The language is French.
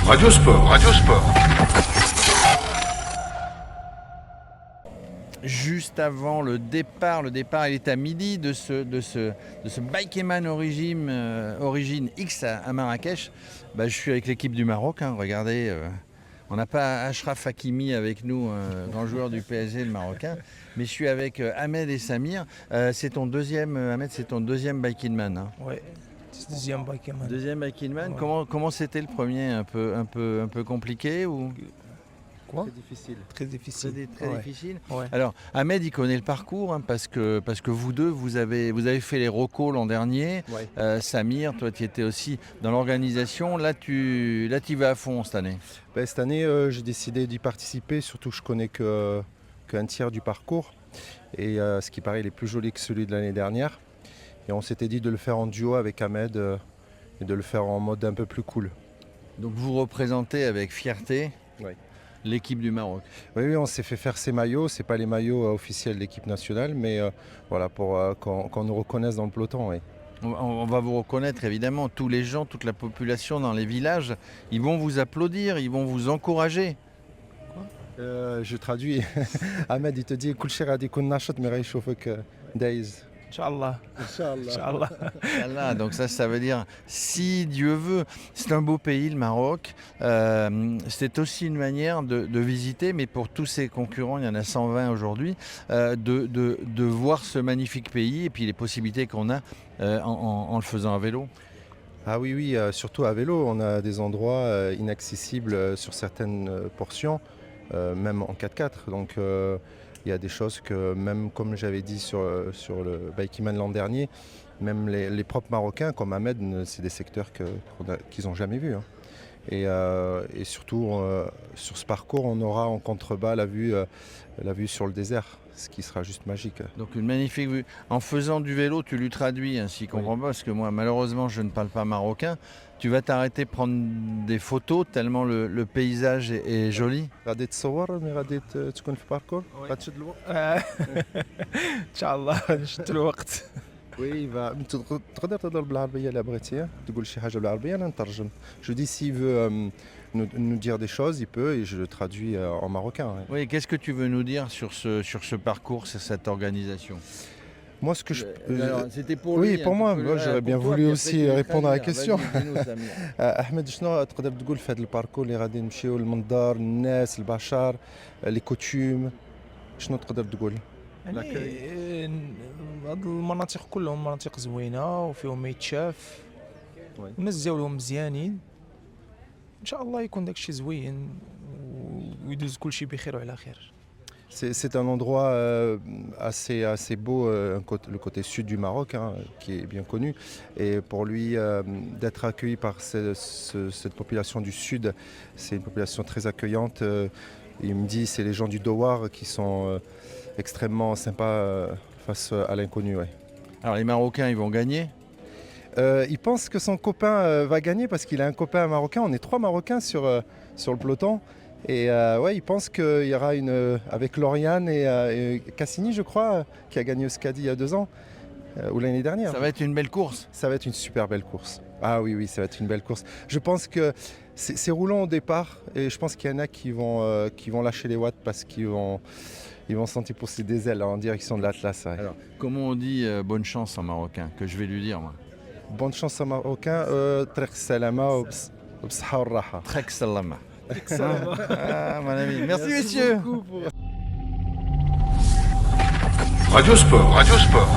Radio Sport, Radio Sport. Juste avant le départ il est à midi de ce Bikeman Origin X à Marrakech. Je suis avec l'équipe du Maroc, hein, regardez, on n'a pas Achraf Hakimi avec nous, grand joueur du PSG, le Marocain, mais je suis avec Ahmed et Samir. C'est ton deuxième, Ahmed, c'est ton deuxième Bikeman. Hein. Ouais, c'est deuxième Bikeman. Deuxième Bikeman. Ouais. Comment c'était le premier, un peu compliqué ou Quoi? Très difficile. Très difficile. Très Ouais. difficile. Ouais. Alors, Ahmed, il connaît le parcours, hein, parce que vous deux, vous avez fait les recos l'an dernier. Ouais. Samir, toi, tu étais aussi dans l'organisation. Là, tu vas à fond cette année. Cette année, j'ai décidé d'y participer, surtout que je connais qu'un tiers du parcours. Et ce qui paraît, il est plus joli que celui de l'année dernière. Et on s'était dit de le faire en duo avec Ahmed et de le faire en mode un peu plus cool. Donc, vous représentez avec fierté l'équipe du Maroc. Oui, on s'est fait faire ces maillots. Ce n'est pas les maillots officiels de l'équipe nationale, mais voilà, pour qu'on nous reconnaisse dans le peloton. Oui. On va vous reconnaître, évidemment. Tous les gens, toute la population dans les villages, ils vont vous applaudir, ils vont vous encourager. Je traduis. Ahmed, il te dit كل شيء غادي يكون نشط mais غيشوفك دايز. Inch'Allah. Inch'Allah. Voilà, donc ça veut dire si Dieu veut. C'est un beau pays, le Maroc. C'est aussi une manière de visiter, mais pour tous ces concurrents, il y en a 120 aujourd'hui, de voir ce magnifique pays et puis les possibilités qu'on a en le faisant à vélo. Ah oui, surtout à vélo, on a des endroits inaccessibles sur certaines portions, même en 4x4. Donc il y a des choses que, même comme j'avais dit sur le Bikeman l'an dernier, même les propres Marocains comme Ahmed, c'est des secteurs qu'ils n'ont jamais vus. Hein. Et surtout, sur ce parcours, on aura en contrebas la vue sur le désert, ce qui sera juste magique. Donc une magnifique vue. En faisant du vélo, tu lui traduis, hein, s'il ne comprend pas, parce que moi, malheureusement, je ne parle pas marocain. Tu vas t'arrêter prendre des photos tellement le paysage est joli. غادي تصور مي غادي تكون في باركور Oui. غتشد الوقت. Inch'Allah, نشد الوقت. Oui, تقدر تهضر بالعربية إلا بغيتي تقول شي حاجة بالعربية أنا نترجم. Je dis s'il veut nous dire des choses, il peut et je le traduis en marocain. Ouais. Oui, qu'est-ce que tu veux nous dire sur ce parcours, sur cette organisation? Moi, ce que je C'était pour Oui, lui, pour un moi, petit peu, moi, j'aurais pour bien toi, voulu puis aussi après, tu vas répondre à la traduire. question. Vas-y, dis-nous, Samir. احمد شنو تقدر تقول في هذا الباركور اللي غادي نمشيو للمنظار الناس البشر لي كوتيوم شنو تقدر تقول؟ يعني هاد المناطق كلهم مناطق زوينه وفيهم ما يتشاف. وي. الناس ديالهم مزيانين. ان شاء الله يكون داكشي زوين ويدوز كلشي بخير وعلى خير. C'est un endroit assez beau, le côté sud du Maroc, hein, qui est bien connu. Et pour lui, d'être accueilli par cette population du sud, c'est une population très accueillante. Il me dit c'est les gens du Douar qui sont extrêmement sympas face à l'inconnu. Ouais. Alors les Marocains, ils vont gagner. Il pense que son copain va gagner parce qu'il a un copain marocain. On est 3 Marocains sur le peloton. Et il pense qu'il y aura avec Lauriane et Cassini, je crois, qui a gagné au Skadi il y a 2 ans, ou l'année dernière. Ça va être une belle course. Ça va être une super belle course. Ah oui, ça va être une belle course. Je pense que c'est roulant au départ et je pense qu'il y en a qui vont lâcher les watts parce qu'ils vont sentir pousser des ailes en direction de l'Atlas. Ouais. Alors, comment on dit bonne chance en marocain, que je vais lui dire moi? Bonne chance aux Marocains. Trek salama وبصحة والراحة. Trek salama. Ah, mon ami. Merci messieurs. Radio Sport, Radio Sport.